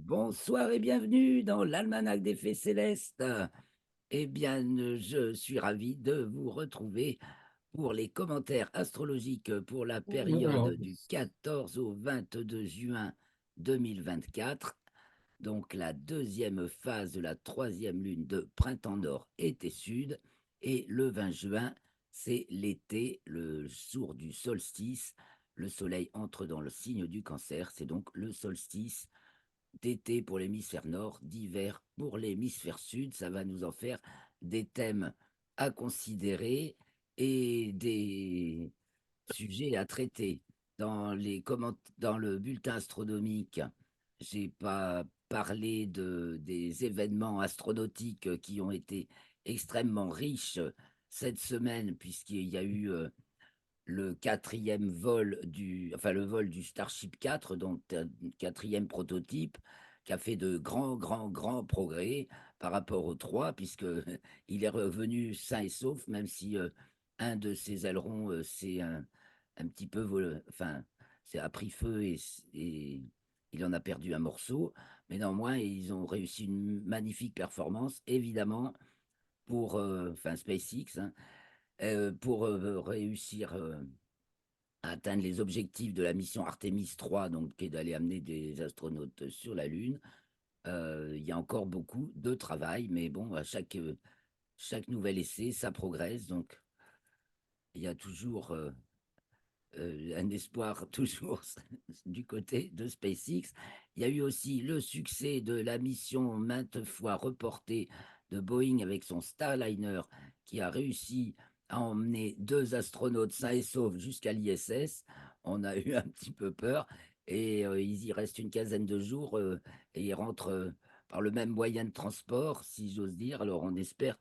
Bonsoir et bienvenue dans l'Almanach des Fées Célestes. Eh bien, je suis ravi de vous retrouver pour les commentaires astrologiques pour la période Alors, du 14 au 22 juin 2024. Donc, la deuxième phase de la troisième lune de printemps nord été sud. Et le 20 juin, c'est l'été, le jour du solstice. Le soleil entre dans le signe du cancer. C'est donc le solstice d'été pour l'hémisphère nord, d'hiver pour l'hémisphère sud. Ça va nous en faire des thèmes à considérer et des sujets à traiter. Dans le bulletin astronomique, j'ai pas parlé des événements astronautiques qui ont été extrêmement riches cette semaine, puisqu'il y a eu le quatrième vol enfin le vol du Starship 4, donc un quatrième prototype, qui a fait de grands progrès par rapport au 3, puisque il est revenu sain et sauf, même si un de ses ailerons un petit peu enfin, c'est a pris feu et il en a perdu un morceau. Mais néanmoins, ils ont réussi une magnifique performance, évidemment, pour enfin SpaceX, hein, pour réussir à atteindre les objectifs de la mission Artemis 3, donc, qui est d'aller amener des astronautes sur la Lune. Il y a encore beaucoup de travail, mais bon, à chaque nouvel essai, ça progresse. Donc, il y a toujours un espoir, toujours du côté de SpaceX. Il y a eu aussi le succès de la mission maintes fois reportée de Boeing avec son Starliner, qui a réussi à emmener deux astronautes sains et saufs jusqu'à l'ISS. On a eu un petit peu peur et ils y restent une quinzaine de jours et ils rentrent par le même moyen de transport, si j'ose dire. Alors on espère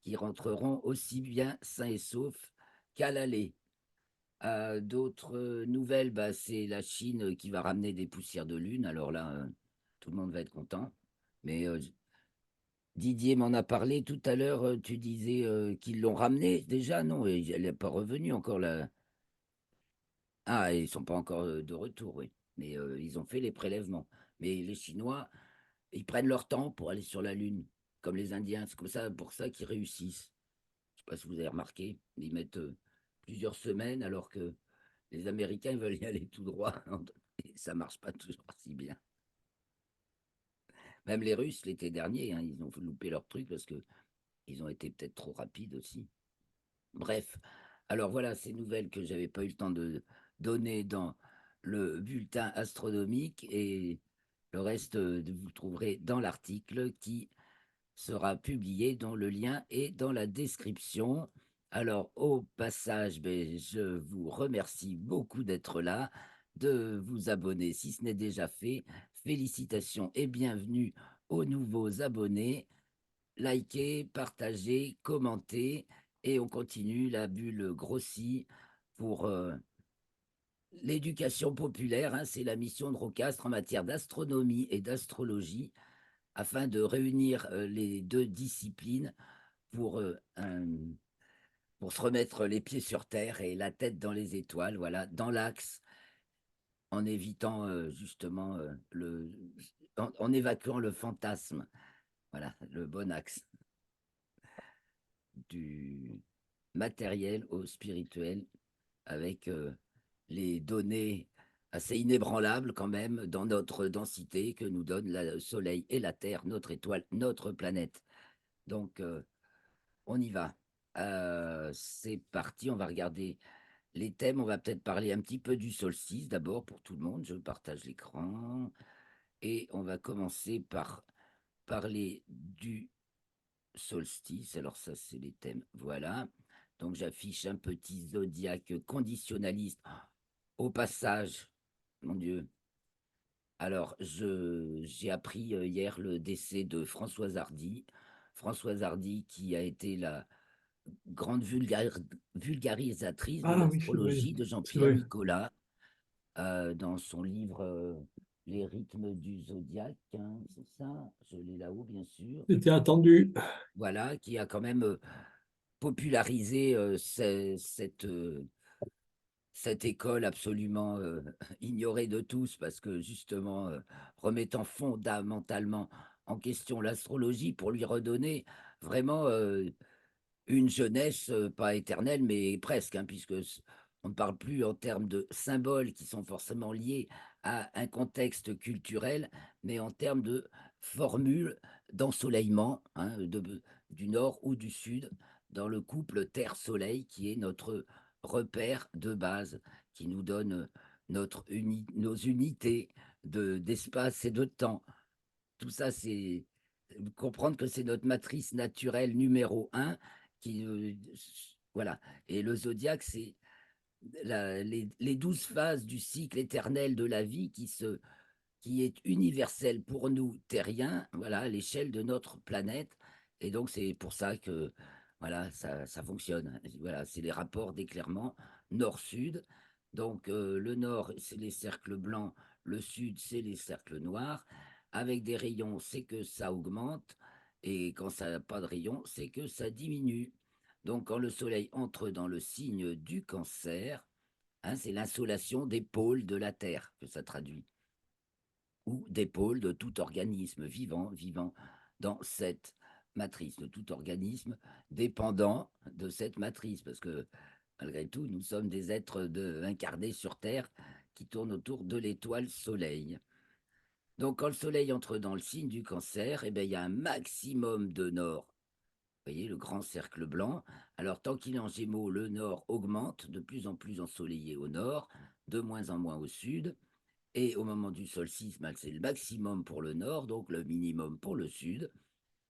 qu'ils rentreront aussi bien sains et saufs qu'à l'aller. D'autres nouvelles, bah, c'est la Chine qui va ramener des poussières de lune. Alors là, tout le monde va être content. Mais Didier m'en a parlé tout à l'heure. Tu disais qu'ils l'ont ramené déjà? Non, elle n'est pas revenue encore là. Ah, ils sont pas encore de retour, oui. Mais ils ont fait les prélèvements. Mais les Chinois, ils prennent leur temps pour aller sur la Lune, comme les Indiens. C'est comme ça, pour ça qu'ils réussissent. Je sais pas si vous avez remarqué, ils mettent plusieurs semaines alors que les Américains ils veulent y aller tout droit. Et ça marche pas toujours si bien. Même les Russes, l'été dernier, hein, ils ont loupé leur truc parce que ils ont été peut-être trop rapides aussi. Bref, alors voilà ces nouvelles que j'avais pas eu le temps de donner dans le bulletin astronomique et le reste, vous le trouverez dans l'article qui sera publié, dont le lien est dans la description. Alors, au passage, ben, je vous remercie beaucoup d'être là, de vous abonner si ce n'est déjà fait. Félicitations et bienvenue aux nouveaux abonnés. Likez, partagez, commentez et on continue. La bulle grossit pour l'éducation populaire, hein, c'est la mission de Rocastre en matière d'astronomie et d'astrologie afin de réunir les deux disciplines pour, pour se remettre les pieds sur terre et la tête dans les étoiles, voilà, dans l'axe, en évitant justement en évacuant le fantasme, voilà, le bon axe du matériel au spirituel avec les données assez inébranlables quand même dans notre densité que nous donne le Soleil et la Terre, notre étoile, notre planète. Donc, on y va. C'est parti, on va regarder les thèmes. On va peut-être parler un petit peu du solstice d'abord pour tout le monde. Je partage l'écran. Et on va commencer par parler du solstice. Alors ça, c'est les thèmes. Voilà. Donc j'affiche un petit zodiaque conditionnaliste. Au passage, mon Dieu. Alors, j'ai appris hier le décès de Françoise Hardy. Françoise Hardy qui a été la grande vulgarisatrice de ah oui, c'est vrai, l'astrologie de c'est Jean-Pierre vrai. Nicolas dans son livre Les rythmes du zodiaque, hein, c'est ça, je l'ai là-haut bien sûr. C'était attendu. Voilà, qui a quand même popularisé cette école absolument ignorée de tous parce que justement remettant fondamentalement en question l'astrologie pour lui redonner vraiment une jeunesse pas éternelle mais presque, hein, puisque on ne parle plus en termes de symboles qui sont forcément liés à un contexte culturel, mais en termes de formules d'ensoleillement, hein, du nord ou du sud, dans le couple Terre-Soleil qui est notre repère de base, qui nous donne nos unités d'espace et de temps. Tout ça, c'est comprendre que c'est notre matrice naturelle numéro un qui, voilà. Et le zodiaque, c'est les 12 phases du cycle éternel de la vie qui est universel pour nous terriens, voilà, à l'échelle de notre planète. Et donc, c'est pour ça que voilà, ça fonctionne. Voilà, c'est les rapports d'éclairement nord-sud. Donc, le nord, c'est les cercles blancs, le sud, c'est les cercles noirs. Avec des rayons, c'est que ça augmente. Et quand ça n'a pas de rayons, c'est que ça diminue. Donc, quand le soleil entre dans le signe du cancer, hein, c'est l'insolation des pôles de la Terre que ça traduit ou des pôles de tout organisme vivant dans cette matrice, de tout organisme dépendant de cette matrice, parce que malgré tout, nous sommes des êtres incarnés sur Terre qui tournent autour de l'étoile Soleil. Donc quand le Soleil entre dans le signe du cancer, eh bien, il y a un maximum de nord. Vous voyez, le grand cercle blanc. Alors, tant qu'il est en gémeaux, le nord augmente, de plus en plus ensoleillé au nord, de moins en moins au sud. Et au moment du solstice, c'est le maximum pour le nord, donc le minimum pour le sud.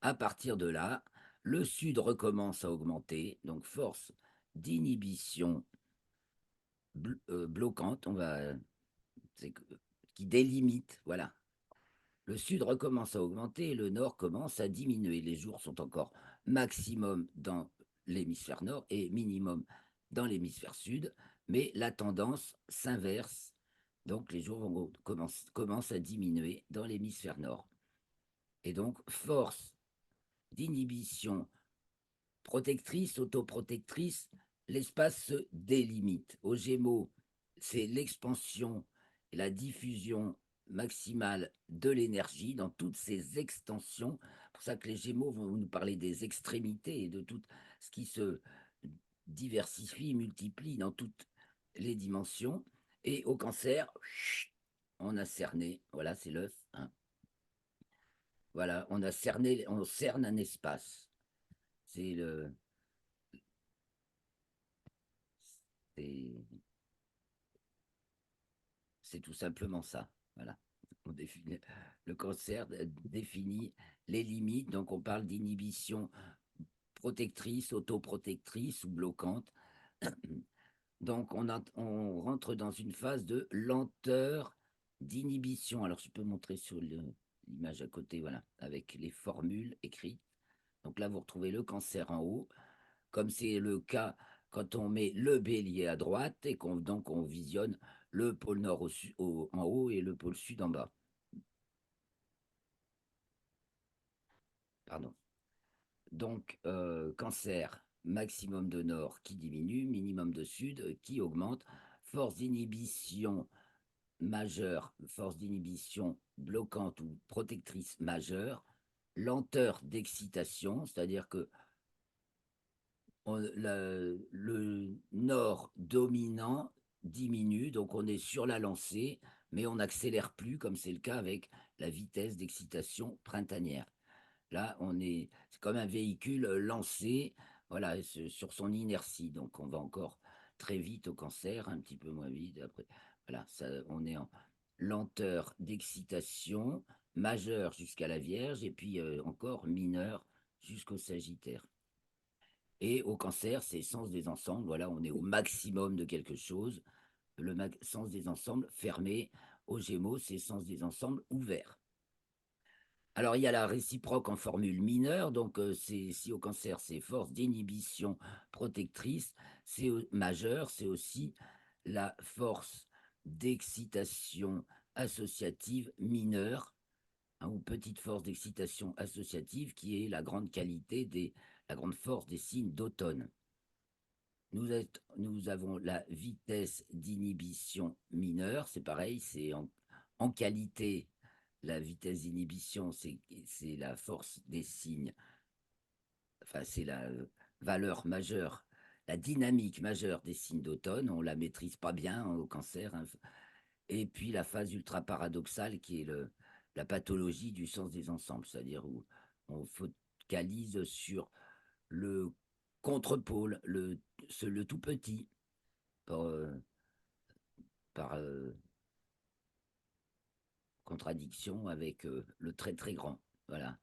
À partir de là, le sud recommence à augmenter, donc force d'inhibition bloquante, qui délimite, voilà. Le sud recommence à augmenter et le nord commence à diminuer. Les jours sont encore maximum dans l'hémisphère nord et minimum dans l'hémisphère sud, mais la tendance s'inverse. Donc les jours commencent à diminuer dans l'hémisphère nord. Et donc force d'inhibition protectrice, autoprotectrice, l'espace se délimite. Aux Gémeaux, c'est l'expansion et la diffusion maximale de l'énergie dans toutes ses extensions. C'est pour ça que les Gémeaux vont nous parler des extrémités et de tout ce qui se diversifie, multiplie dans toutes les dimensions. Et au Cancer, on a cerné, voilà, c'est l'œuf, hein. Voilà, on a cerné, on cerne un espace. C'est le, c'est C'est tout simplement ça. Voilà. Le cancer définit les limites. Donc, on parle d'inhibition protectrice, autoprotectrice ou bloquante. Donc, on rentre dans une phase de lenteur d'inhibition. Alors, je peux montrer sur l'image à côté, voilà, avec les formules écrites. Donc là, vous retrouvez le cancer en haut, comme c'est le cas quand on met le bélier à droite et donc on visionne le pôle nord en haut et le pôle sud en bas. Pardon. Donc, cancer, maximum de nord qui diminue, minimum de sud qui augmente, force d'inhibition majeure, force d'inhibition bloquante ou protectrice majeure, lenteur d'excitation, c'est-à-dire que le nord dominant diminue, donc on est sur la lancée, mais on n'accélère plus, comme c'est le cas avec la vitesse d'excitation printanière. Là, c'est comme un véhicule lancé, voilà, sur son inertie. Donc, on va encore très vite au cancer, un petit peu moins vite. Après, voilà, on est en lenteur d'excitation majeure jusqu'à la Vierge et puis encore mineure jusqu'au Sagittaire. Et au cancer, c'est sens des ensembles. Voilà, on est au maximum de quelque chose. Sens des ensembles fermé. Au Gémeaux, c'est sens des ensembles ouverts. Alors, il y a la réciproque en formule mineure. Donc, si au cancer, c'est force d'inhibition protectrice, c'est majeur, c'est aussi la force d'excitation associative mineure, hein, ou petite force d'excitation associative, qui est la grande force des signes d'automne. nous avons la vitesse d'inhibition mineure, c'est pareil, c'est en qualité, la vitesse d'inhibition, c'est la force des signes, enfin, c'est la valeur majeure, la dynamique majeure des signes d'automne. On la maîtrise pas bien au cancer, hein. Et puis la phase ultra paradoxale qui est la pathologie du sens des ensembles, c'est-à-dire où on focalise sur le contrepôle, le tout petit, par, par contradiction avec le très très grand. Voilà.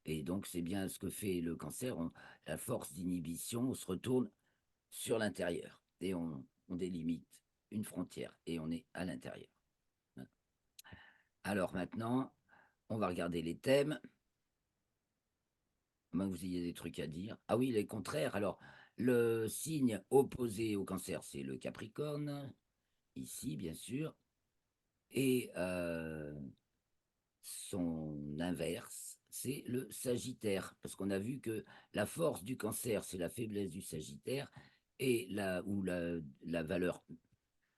Et donc c'est bien ce que fait le cancer. La force d'inhibition, on se retourne sur l'intérieur et on délimite une frontière et on est à l'intérieur. Alors maintenant, on va regarder les thèmes. À moins que vous ayez des trucs à dire. Ah oui, les contraires. Alors, le signe opposé au cancer, c'est le Capricorne, ici, bien sûr. Et son inverse, c'est le Sagittaire. Parce qu'on a vu que la force du cancer, c'est la faiblesse du Sagittaire, et la valeur,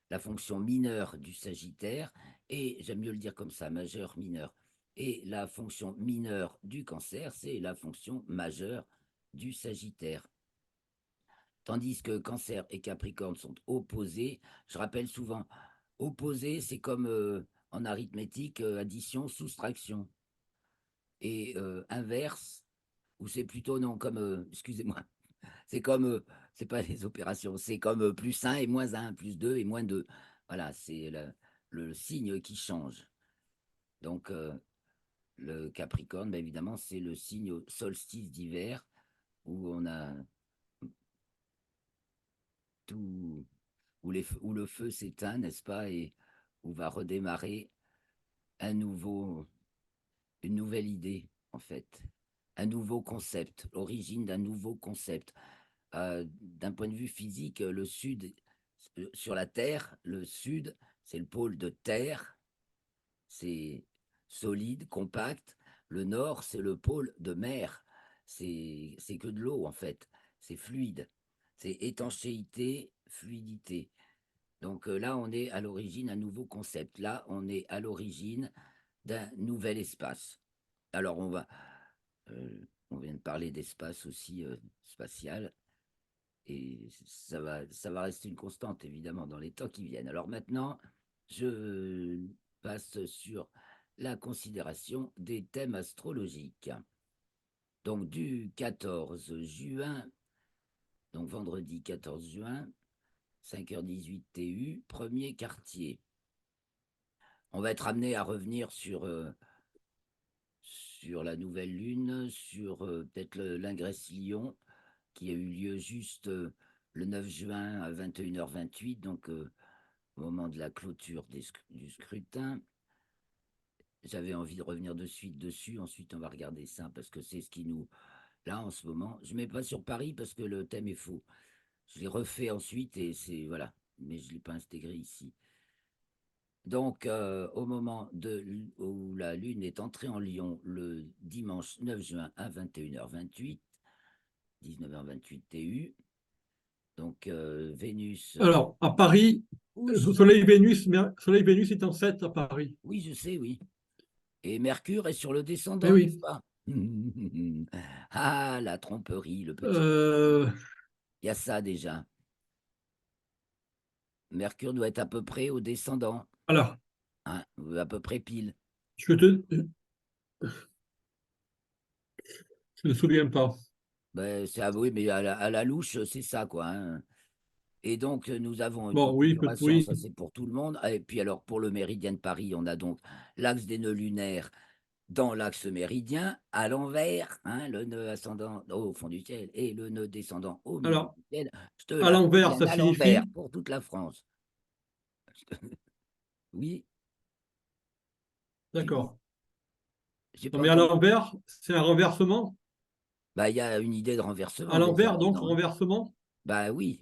la fonction mineure du Sagittaire, et j'aime mieux le dire comme ça, majeur, mineur. Et la fonction mineure du cancer, c'est la fonction majeure du Sagittaire. Tandis que Cancer et Capricorne sont opposés. Je rappelle souvent, opposés, c'est comme en arithmétique, addition, soustraction. Et inverse, ou c'est plutôt non, comme, excusez-moi, c'est comme, c'est pas les opérations, c'est comme plus 1 et moins 1, plus 2 et moins 2. Voilà, c'est le signe qui change. Donc, le Capricorne, bah, évidemment, c'est le signe au solstice d'hiver où on a tout, où le feu s'éteint, n'est-ce pas, et où va redémarrer un nouveau, une nouvelle idée, en fait, un nouveau concept, l'origine d'un nouveau concept. D'un point de vue physique, le sud, sur la Terre, le sud, c'est le pôle de terre, c'est solide, compact. Le nord, c'est le pôle de mer, c'est que de l'eau, en fait, c'est fluide, c'est étanchéité, fluidité. Donc là, on est à l'origine d'un nouveau concept. Là, on est à l'origine d'un nouvel espace. Alors, on vient de parler d'espace aussi spatial, et ça va rester une constante, évidemment, dans les temps qui viennent. Alors maintenant, je passe sur la considération des thèmes astrologiques. Donc, du 14 juin, donc vendredi 14 juin, 5h18 TU, premier quartier. On va être amené à revenir sur la nouvelle lune, sur peut-être l'Ingresse-Lion, qui a eu lieu juste le 9 juin à 21h28, donc au moment de la clôture du scrutin. J'avais envie de revenir de suite dessus. Ensuite, on va regarder ça parce que c'est ce qui nous. Là, en ce moment, je ne mets pas sur Paris parce que le thème est faux. Je l'ai refait ensuite et c'est. Voilà. Mais je ne l'ai pas intégré ici. Donc, au moment où la Lune est entrée en Lion le dimanche 9 juin à 21h28, 19h28 TU, donc Vénus. Alors, à Paris, Oui, Soleil-Vénus est en 7 à Paris. oui, je sais, oui. Et Mercure est sur le Eh descendant, n'est-ce oui. pas? Ah, la tromperie, le petit. Euh, Il y a ça déjà. Mercure doit être à peu près au descendant, alors, hein, à peu près pile. je ne me souviens pas. Ben, c'est avoué, mais à la louche, c'est ça, quoi, hein. Et donc, nous avons une Bon, oui, configuration, oui. ça c'est pour tout le monde. Et puis alors, pour le méridien de Paris, on a donc l'axe des nœuds lunaires dans l'axe méridien, à l'envers, hein, le nœud ascendant au fond du ciel et le nœud descendant au milieu Alors, du ciel. Je te à la fais l'envers, bien ça à l'envers signifie. pour toute la France. Oui, tu dis, D'accord. j'ai Non, pas mais à entendu. l'envers, c'est un renversement. Bah, il y a une idée de À renversement déjà l'envers, donc, là-dedans, hein. renversement. Bah oui,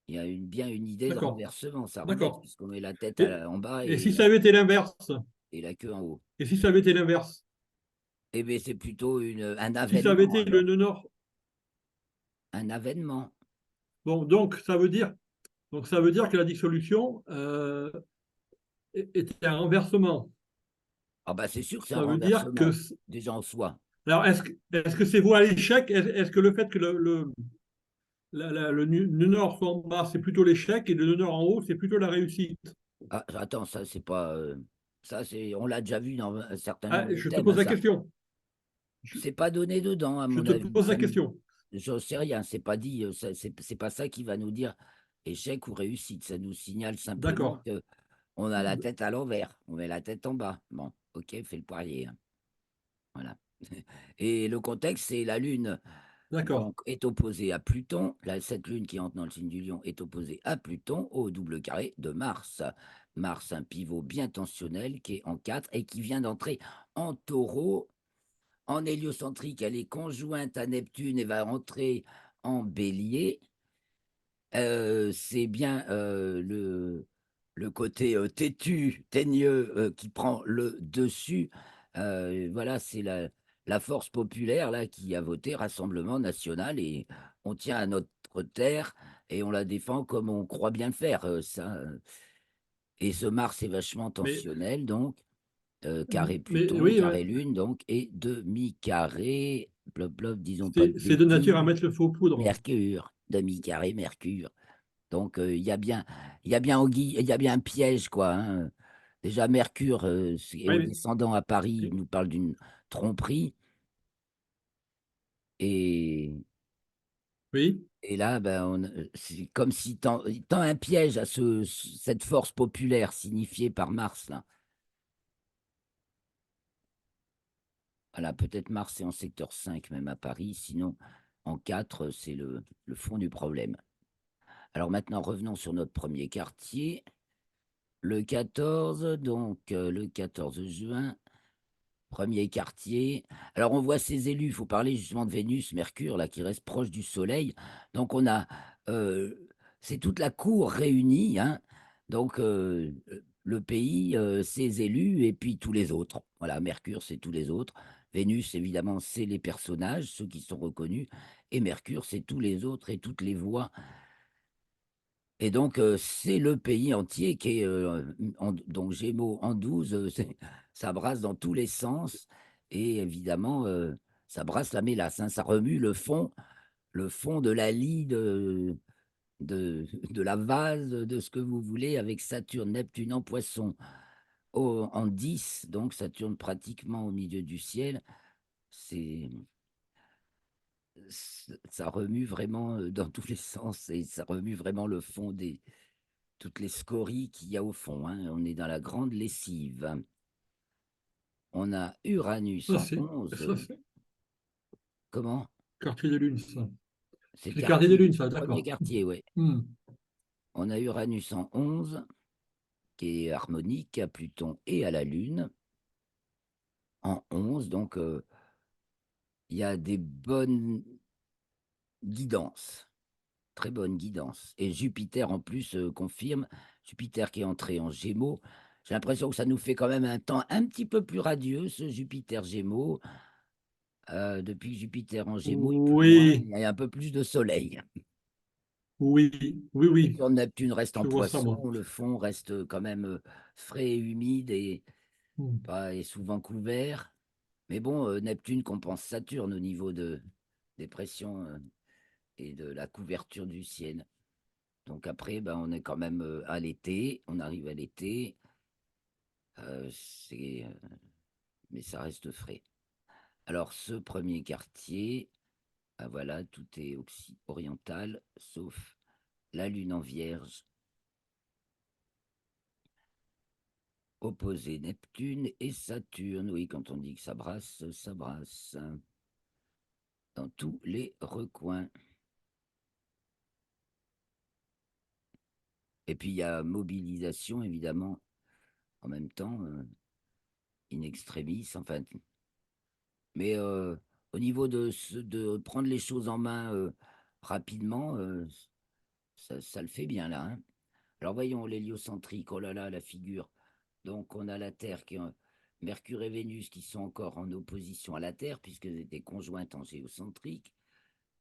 il y a bien une idée de D'accord. renversement, ça renverse, D'accord. puisqu'on met la tête Et, en bas et si ça avait été l'inverse? et la queue en haut. Et si ça avait été l'inverse? Eh bien, c'est plutôt un Si ça avait avènement, été le alors. nœud nord? Un avènement. Bon, donc ça veut dire que la dissolution était un renversement. Ah bah c'est sûr que c'est un Ça veut dire que. renversement, déjà en soi. Alors, est-ce que c'est vous à l'échec? Est-ce que le fait que le nœud nord soit en bas, c'est plutôt l'échec, et le nœud nord en haut, c'est plutôt la réussite? Ah, attends, ça c'est pas. Ça, c'est, on l'a déjà vu dans un certain Ah, nombre de je te thèmes, hein, pose la ça. question. Je, C'est pas donné dedans, à je mon te avis. pose la question. Je sais rien, c'est pas dit, c'est pas ça qui va nous dire échec ou réussite. Ça nous signale simplement D'accord. que on a la tête à l'envers, on met la tête en bas. Bon, ok, fait le poirier, hein. Voilà. Et le contexte, c'est la Lune, D'accord. donc, est opposée à Pluton. Cette Lune qui entre dans le signe du Lion est opposée à Pluton au double carré de Mars. Mars, un pivot bien tensionnel qui est en 4 et qui vient d'entrer en Taureau. En héliocentrique, elle est conjointe à Neptune et va rentrer en Bélier. C'est bien le côté têtu, teigneux qui prend le dessus. Voilà, c'est la force populaire là qui a voté Rassemblement national et on tient à notre terre et on la défend comme on croit bien le faire. Et ce Mars est vachement Mais, tensionnel, donc carré mais Pluton, oui, ouais, carré Lune, donc, et demi-carré, blop, blop, disons pas de c'est de nature à bêtises, mettre le feu aux poudres. Mercure, demi-carré Mercure. Donc, il y a bien un piège, quoi, hein. Déjà, Mercure, Oui, au descendant à Paris, il oui, nous parle d'une tromperie. Et, oui. et là, ben, c'est comme si il tend un piège à cette force populaire signifiée par Mars, là. Voilà, peut-être Mars est en secteur 5, même à Paris. Sinon, en 4, c'est le fond du problème. Alors maintenant, revenons sur notre premier quartier. Le 14, donc le 14 juin, premier quartier. Alors on voit ces élus, il faut parler justement de Vénus, Mercure, là, qui reste proche du Soleil. Donc on a, euh, c'est toute la cour réunie, hein. Donc le pays, ses élus, et puis tous les autres. Voilà, Mercure, c'est tous les autres. Vénus, évidemment, c'est les personnages, ceux qui sont reconnus. Et Mercure, c'est tous les autres et toutes les voix. Et donc, c'est le pays entier qui est, donc Gémeaux en 12, ça brasse dans tous les sens. Et évidemment, ça brasse la mélasse, hein, ça remue le fond de la lie de la vase, de ce que vous voulez, avec Saturne, Neptune en poisson en 10, donc Saturne pratiquement au milieu du ciel. C'est, ça remue vraiment dans tous les sens et ça remue vraiment le fond toutes les scories qu'il y a au fond, hein. On est dans la grande lessive. On a Uranus Ça, en c'est 11. ça, c'est Comment? quartier de lune, ça. C'est le C'est le quartier de quartier, lune, ça, premier d'accord. quartier, oui. Hmm. On a Uranus en 11, qui est harmonique à Pluton et à la Lune. En 11, donc il y a des bonnes guidances, très bonnes guidances. Et Jupiter en plus confirme, Jupiter qui est entré en Gémeaux. J'ai l'impression que ça nous fait quand même un temps un petit peu plus radieux, ce Jupiter Gémeaux. Depuis que Jupiter en Gémeaux est plus loin, il Oui, y a un peu plus de soleil. oui, oui, oui. Saturne, Neptune reste en Je vois ça, moi. poisson, le fond reste quand même frais et humide et, Hmm. est souvent couvert. Mais bon, Neptune compense Saturne au niveau des pressions et de la couverture du ciel. Donc après, ben, on est quand même à l'été, on arrive à l'été, euh, c'est, euh, mais ça reste frais. Alors ce premier quartier, ah, voilà, tout est oriental, sauf la Lune en Vierge, opposé Neptune et Saturne. Oui, quand on dit que ça brasse dans tous les recoins. Et puis il y a mobilisation, évidemment, en même temps, in extremis, enfin. Mais au niveau de prendre les choses en main rapidement, ça le fait bien là, hein. Alors voyons l'héliocentrique, oh là là, la figure. Donc on a la Terre Mercure et Vénus qui sont encore en opposition à la Terre, puisqu'elles étaient conjointes en géocentrique.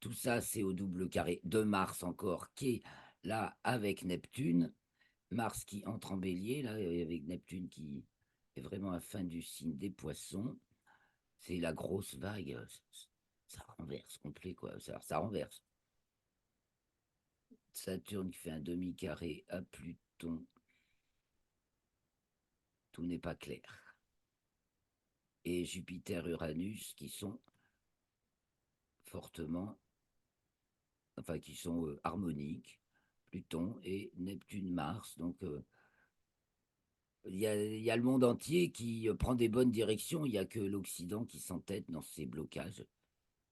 Tout ça, c'est au double carré de Mars encore, qui est là avec Neptune. Mars qui entre en bélier, là, avec Neptune qui est vraiment à la fin du signe des poissons. C'est la grosse vague. Ça renverse complet, quoi. Ça renverse. Saturne qui fait un demi-carré à Pluton. Tout n'est pas clair. Et Jupiter-Uranus qui sont fortement, enfin qui sont harmoniques. Pluton et Neptune-Mars. Donc il y a le monde entier qui prend des bonnes directions. Il n'y a que l'Occident qui s'entête dans ses blocages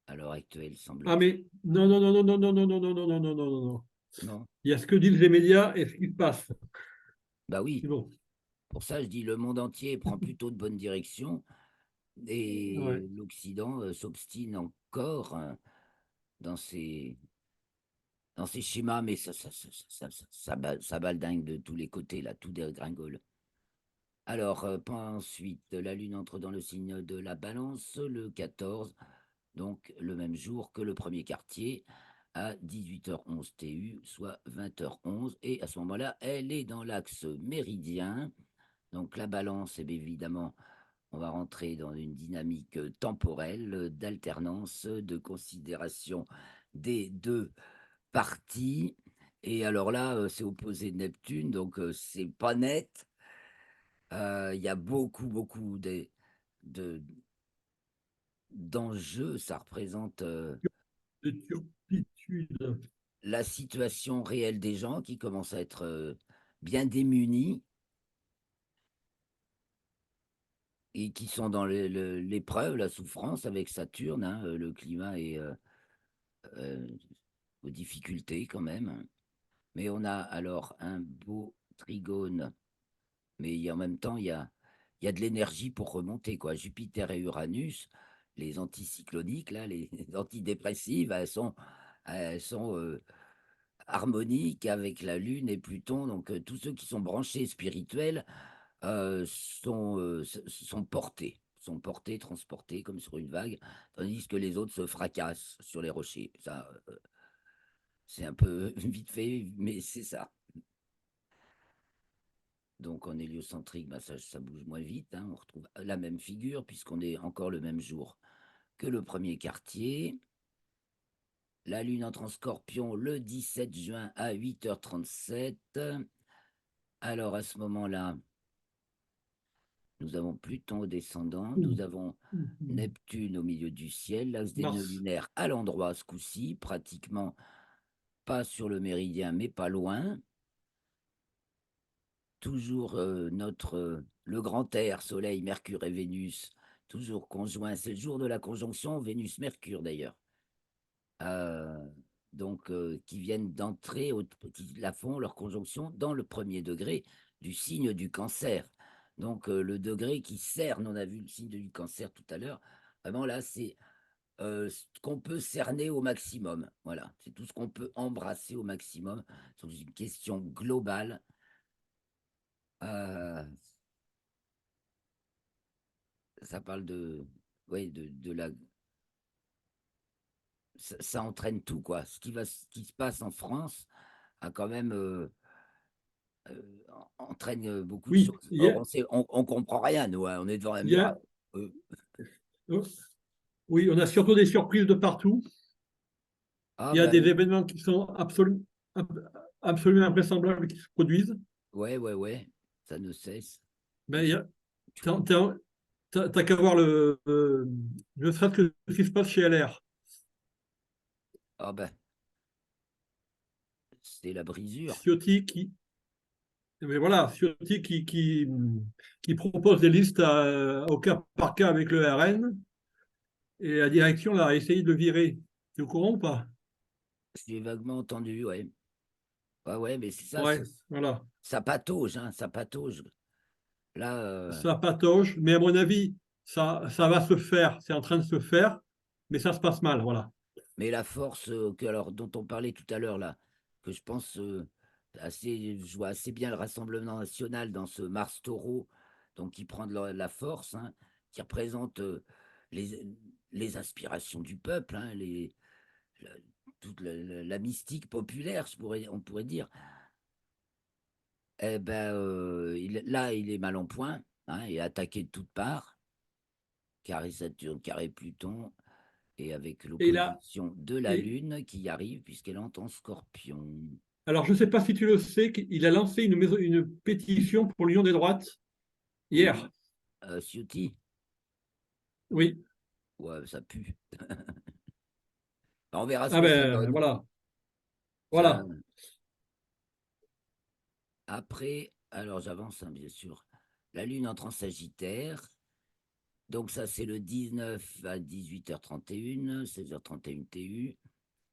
à l'heure actuelle, Ah, semble-t-il. mais non, non, non, non, non, non, non, non, non, non, non, non, non, non. Non? Il y a ce que disent les médias et ce qui se passe. Bah C'est oui. bon. Pour ça, je dis le monde entier prend plutôt de bonnes directions et Ouais. l'Occident s'obstine encore dans ses, dans ses schémas, mais ça baldingue de tous les côtés, là, tout dégringole. Alors, ensuite, la Lune entre dans le signe de la Balance le 14, donc le même jour que le premier quartier, à 18h11 TU, soit 20h11. Et à ce moment-là, elle est dans l'axe méridien. Donc la Balance, eh bien, évidemment, on va rentrer dans une dynamique temporelle d'alternance, de considération des deux parties. Et alors là, c'est opposé de Neptune, donc c'est pas net. Il y a beaucoup de- d'enjeux. Ça représente De turpitude. la situation réelle des gens qui commencent à être bien démunis et qui sont dans l'épreuve, la souffrance avec Saturne, hein. Le climat est euh, aux difficultés quand même. Mais on a alors un beau trigone, mais en même temps, il y a de l'énergie pour remonter, quoi. Jupiter et Uranus, les anticycloniques, là, les antidépressives, elles sont harmoniques avec la Lune et Pluton. Donc, tous ceux qui sont branchés spirituels sont portés, transportés comme sur une vague, tandis que les autres se fracassent sur les rochers. Ça, c'est un peu vite fait, mais c'est ça. Donc en héliocentrique, bah, ça bouge moins vite, hein. On retrouve la même figure puisqu'on est encore le même jour que le premier quartier. La Lune entre en Scorpion le 17 juin à 8h37. Alors à ce moment-là, nous avons Pluton au descendant, nous avons Neptune au milieu du ciel, l'axe des nœuds Mars. lunaires à l'endroit ce coup-ci, pratiquement pas sur le méridien, mais pas loin. Toujours le grand air, Soleil, Mercure et Vénus, toujours conjoints. C'est le jour de la conjonction Vénus-Mercure d'ailleurs. Euh, donc, qui viennent d'entrer, qui la font, leur conjonction, dans le premier degré du signe du cancer. Donc, le degré qui cerne, on a vu le signe du cancer tout à l'heure. Vraiment, là, c'est ce qu'on peut cerner au maximum. Voilà, c'est tout ce qu'on peut embrasser au maximum. C'est une question globale. Euh, Ça parle de, ouais, de la, ça entraîne tout, quoi. Ce qui se passe en France a quand même entraîne beaucoup de Oui, choses. Or, on comprend rien, nous, hein. On est devant un il y miracle. a, oh, oui, on a surtout des surprises de partout. Ah Il y a ben des oui, événements qui sont absolument invraisemblables qui se produisent. ouais, ça ne cesse. Ben, t'as qu'à voir ne serait-ce que ce qui se passe chez LR. Ah ben, c'est la brisure. Ciotti mais voilà, Ciotti qui propose des listes au cas par cas avec le RN et la direction là, a essayé de le virer. Tu es au courant ou pas? J'ai vaguement entendu, ouais. Ouais, mais c'est ça, Ouais, voilà. ça patauge, hein, ça patauge. Là, Ça patauge, mais à mon avis, ça va se faire. C'est en train de se faire, mais ça se passe mal. Voilà. mais la force dont on parlait tout à l'heure, là, que je pense je vois assez bien le Rassemblement national dans ce Mars Taureau, donc qui prend de la force, hein, qui représente les, les aspirations du peuple, hein, la- toute la mystique populaire, on pourrait dire. Eh ben, là, il est mal en point, hein, il est attaqué de toutes parts, carré Saturne, carré Pluton, et avec Et là, l'opposition de la et, Lune qui arrive puisqu'elle entre en Scorpion. alors je ne sais pas si tu le sais, qu'il a lancé une pétition pour l'Union des droites hier. Oui, Ciotti, Oui. ouais, ça pue. On verra ce Ah que ça ben donne. voilà. Ça, Voilà. après, alors j'avance, hein, bien sûr. La Lune entre en Sagittaire. Donc ça, c'est le 19 à 18h31, 16h31 TU.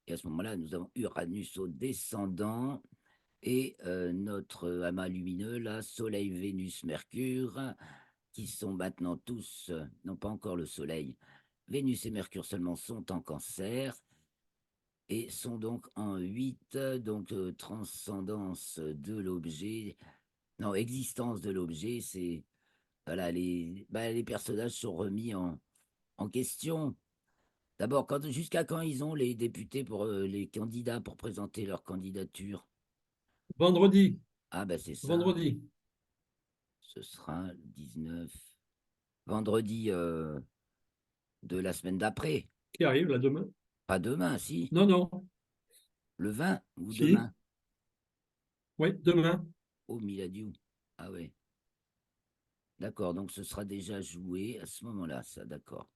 Et à ce moment-là, nous avons Uranus au descendant et notre amas lumineux, là, Soleil, Vénus, Mercure, qui sont maintenant tous, non pas encore le Soleil, Vénus et Mercure seulement sont en Cancer et sont donc en 8, donc transcendance de l'objet, non, existence de l'objet, c'est, voilà, les personnages sont remis en question. D'abord, jusqu'à quand ils ont les députés pour les candidats pour présenter leur candidature? Vendredi. Ah ben c'est ça, Vendredi. ce sera le 19, vendredi de la semaine d'après. Qui arrive là demain. Pas demain, si. Non, non. Le 20 ou Si. demain? Oui, demain. Oh, Miladiou. Ah ouais. D'accord, donc ce sera déjà joué à ce moment-là, ça, d'accord.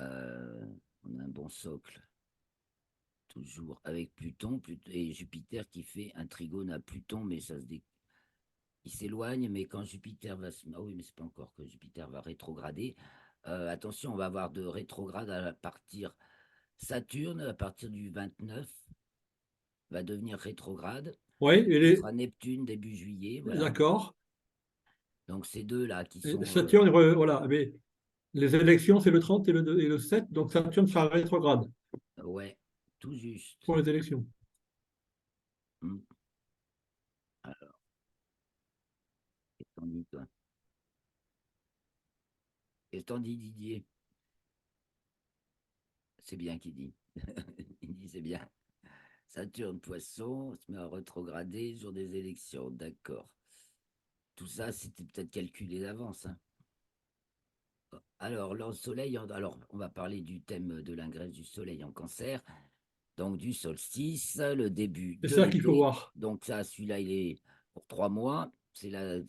Euh, on a un bon socle, toujours avec Pluton, et Jupiter qui fait un trigone à Pluton, mais il s'éloigne, mais quand Jupiter va se... Ah oui, mais c'est pas encore que Jupiter va rétrograder. Attention, on va avoir de rétrograde à partir... Saturne, à partir du 29, va devenir rétrograde. Oui, Ce sera Neptune début juillet, voilà. d'accord. Donc ces deux-là qui Et sont... Saturne, voilà. Mais les élections, c'est le 30 et le 7, donc Saturne sera rétrograde ouais, tout juste. pour les élections. Hmm. Alors, qu'est-ce qu'on dit, toi? Qu'est-ce qu'on dit, Didier? C'est bien qu'il dit. Il dit c'est bien. Saturne, poisson, se met à rétrograder jour des élections. D'accord. Tout ça, c'était peut-être calculé d'avance, hein. Alors, le soleil, alors, on va parler du thème de l'ingresse du soleil en cancer, donc du solstice, le début C'est de ça qu'il faut l'été. voir. Donc, ça, celui-là, il est pour 3 mois. C'est la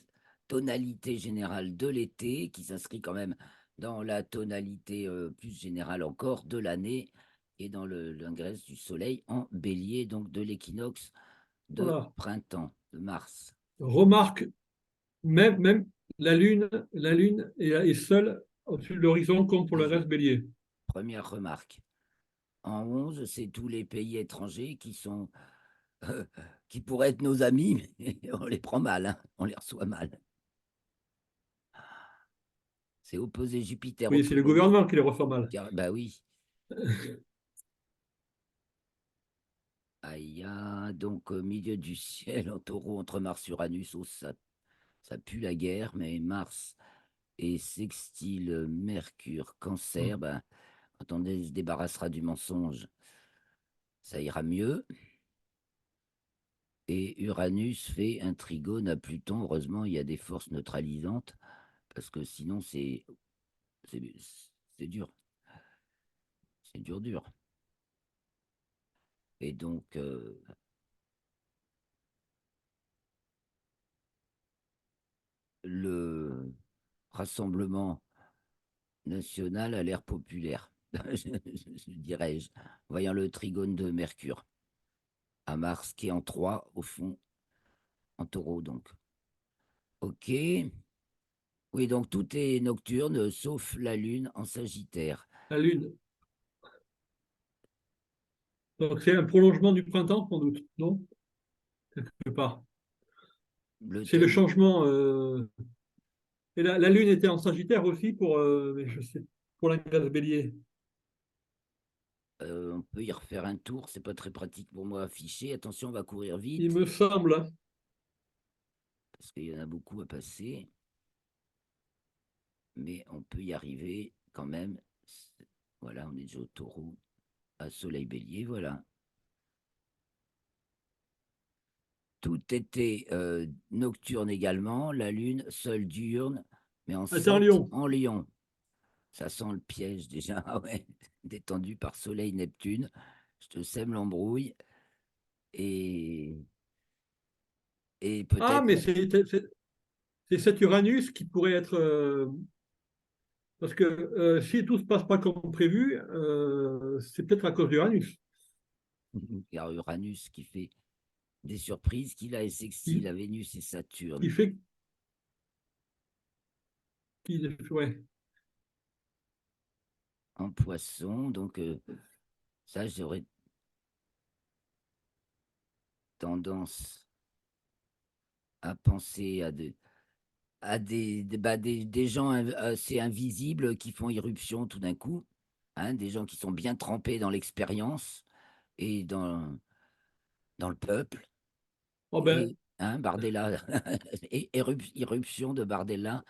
tonalité générale de l'été qui s'inscrit quand même dans la tonalité plus générale encore de l'année et dans l'ingresse du soleil en bélier, donc de l'équinoxe de Voilà. printemps, de mars. Remarque, même la Lune est seule au-dessus de l'horizon, comme pour le Vas-y, reste bélier. première remarque. En 11, c'est tous les pays étrangers euh, qui pourraient être nos amis, mais on les prend mal, hein, on les reçoit mal. C'est opposé Jupiter au Oui, c'est le premier. gouvernement qui les reçoit mal. Bah oui. Aïe, donc au milieu du ciel, en taureau, entre Mars et Uranus, oh, ça pue la guerre, mais Mars et sextile Mercure, Cancer, ben, quand on se débarrassera du mensonge, ça ira mieux. Et Uranus fait un trigone à Pluton. Heureusement, il y a des forces neutralisantes, parce que sinon, c'est c'est dur. C'est dur, dur. Et donc, le Rassemblement national a l'air populaire, dirais-je, voyant le trigone de Mercure à Mars, qui est en 3 au fond, en taureau, donc. Ok. Oui, donc tout est nocturne, sauf la Lune en Sagittaire. La Lune. Donc c'est un prolongement du printemps, sans doute, non? Quelque part. Le C'est le thème, changement. Et la Lune était en Sagittaire aussi mais je sais, pour la case bélier. on peut y refaire un tour, c'est pas très pratique pour moi à afficher. Attention, on va courir Il vite, me semble, hein. parce qu'il y en a beaucoup à passer, mais on peut y arriver quand même. Voilà, on est déjà au taureau. Soleil bélier, voilà. Tout était nocturne également, la lune seule diurne, mais en Ah, t'es en 7 Lyon. en lion. Ça sent le piège déjà, ah ouais, détendu par Soleil Neptune. Je te sème l'embrouille et, et Ah, peut-être mais c'est cet Uranus qui pourrait être. Parce que si tout ne se passe pas comme prévu, c'est peut-être à cause d'Uranus. car Uranus qui fait des surprises, qu'il a et sextile Qui, à Vénus et qui Saturne fait qu'il. Ouais. en poisson. Donc ça, j'aurais tendance à penser à des gens assez invisibles qui font irruption tout d'un coup, hein, des gens qui sont bien trempés dans l'expérience et dans le peuple. Oh ben, Et hein, Bardella, irruption de Bardella.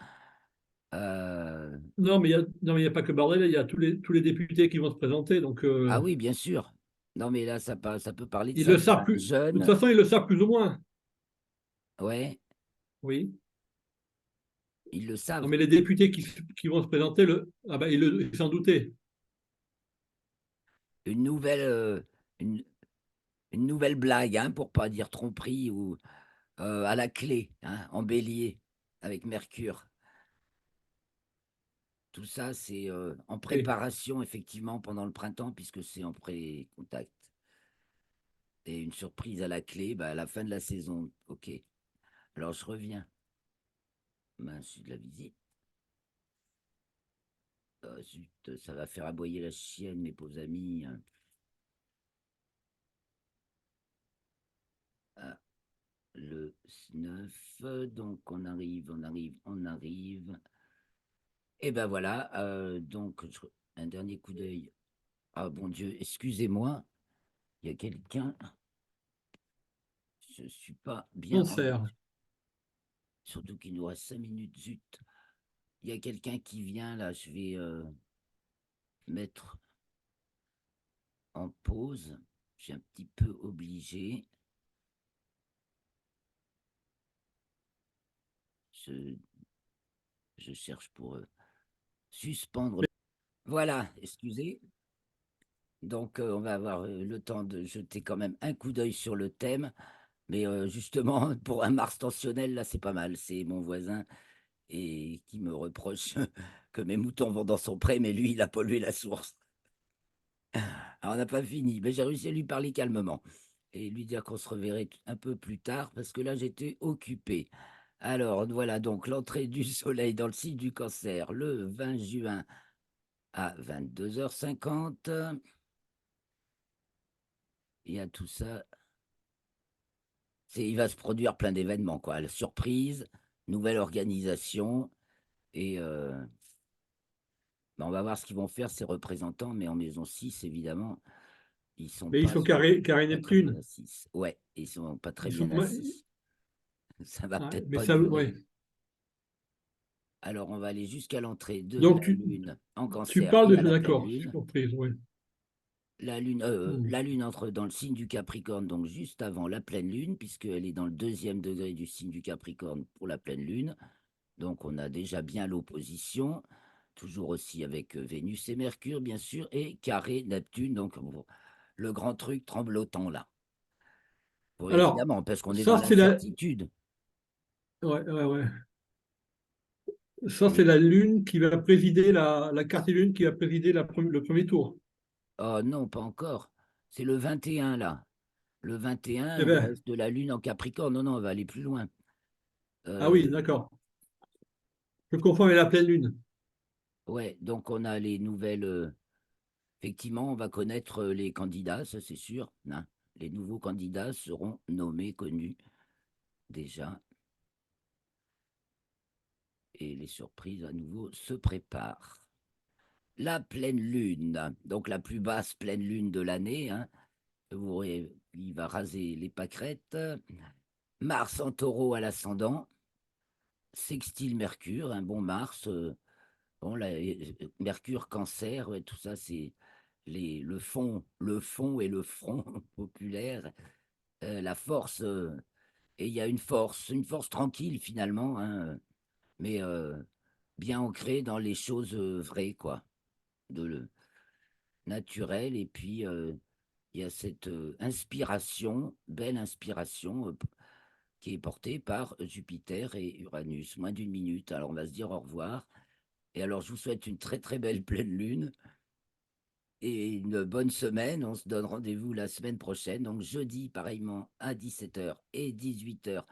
euh, non, mais non, mais il n'y a pas que Bardella, il y a tous les députés qui vont se présenter. Donc, ah oui, bien sûr. Non, mais là, ça peut parler de ils le certains savent plus. De toute jeunes. façon, ils le savent plus ou moins. Ouais, Oui. ils le Non, savent. mais les députés qui vont se présenter, ah ben, ils s'en doutaient. Une nouvelle, une, une nouvelle blague, hein, pour pas dire tromperie, ou à la clé, hein, en bélier, avec Mercure. Tout ça, c'est en Oui. préparation, effectivement, pendant le printemps, puisque c'est en pré-contact. Et une surprise à la clé, bah, à la fin de la saison. OK. Alors, je reviens. Ben, je suis de la visite. Zut, ça va faire aboyer la chienne, mes pauvres amis. Ah, le 9. Donc, on arrive. Et ben voilà. Donc, un dernier coup d'œil. Ah, bon Dieu, excusez-moi. Il y a quelqu'un. Je suis pas bien en vue. Cancer. Surtout qu'il nous reste 5 minutes. Zut. Il y a quelqu'un qui vient là. Je vais mettre en pause. Je suis un petit peu obligé. Je, je cherche pour suspendre. Voilà, excusez. Donc, on va avoir le temps de jeter quand même un coup d'œil sur le thème. Mais justement, pour un Mars tensionnel, là, c'est pas mal. C'est mon voisin et qui me reproche que mes moutons vont dans son pré, mais lui, il a pollué la source. Alors, on n'a pas fini, mais j'ai réussi à lui parler calmement et lui dire qu'on se reverrait un peu plus tard parce que là, j'étais occupé. Alors, voilà donc l'entrée du soleil dans le signe du cancer le 20 juin à 22h50. Il y a tout ça. Il va se produire plein d'événements, quoi. La surprise, nouvelle organisation et ben, on va voir ce qu'ils vont faire, ces représentants, mais en maison 6 évidemment, ils sont Mais ils pas, sont carré pas très bien Neptune. assis. Ouais, ils sont pas très Ils sont. bien assis. Ça va Ouais, peut-être mais pas ça, durer. ouais. Alors, on va aller jusqu'à l'entrée de Donc, la Lune en tu cancer parles et de. à la pleine D'accord, Lune. surprise, ouais. Hmm. La Lune entre dans le signe du Capricorne, donc juste avant la pleine Lune, puisqu'elle est dans le deuxième degré du signe du Capricorne pour la pleine Lune. Donc, on a déjà bien l'opposition, toujours aussi avec Vénus et Mercure, bien sûr, et carré Neptune. Donc, le grand truc tremblotant là. Bon, Alors, évidemment, parce qu'on est dans ça, c'est la. l'incertitude. Ouais, ouais, ouais. Ça, c'est Et la Lune qui va présider la carte Lune qui va présider le premier tour. oh non, pas encore. C'est le 21 là. Le 21, Eh on bien, reste de la Lune en Capricorne. Non, non, on va aller plus loin. ah Euh, oui, d'accord. Je confonds avec la pleine Lune. ouais, donc on a les nouvelles. Effectivement, on va connaître les candidats, ça c'est sûr, hein. Les nouveaux candidats seront nommés, connus déjà, et les surprises à nouveau se préparent. La pleine lune, donc la plus basse pleine lune de l'année, hein, il va raser les pâquerettes. Mars en taureau à l'ascendant, sextile Mercure, un bon Mars. Bon, Mercure, cancer, ouais, tout ça, c'est le fond et le front populaire, la force, et il y a une force tranquille finalement, hein, mais bien ancrée dans les choses vraies, quoi, naturelles. Et puis, il y a cette inspiration, belle inspiration, qui est portée par Jupiter et Uranus. Moins d'une minute, alors on va se dire au revoir. Et alors, je vous souhaite une très très belle pleine lune et une bonne semaine. On se donne rendez-vous la semaine prochaine, donc jeudi, pareillement, à 17h et 18h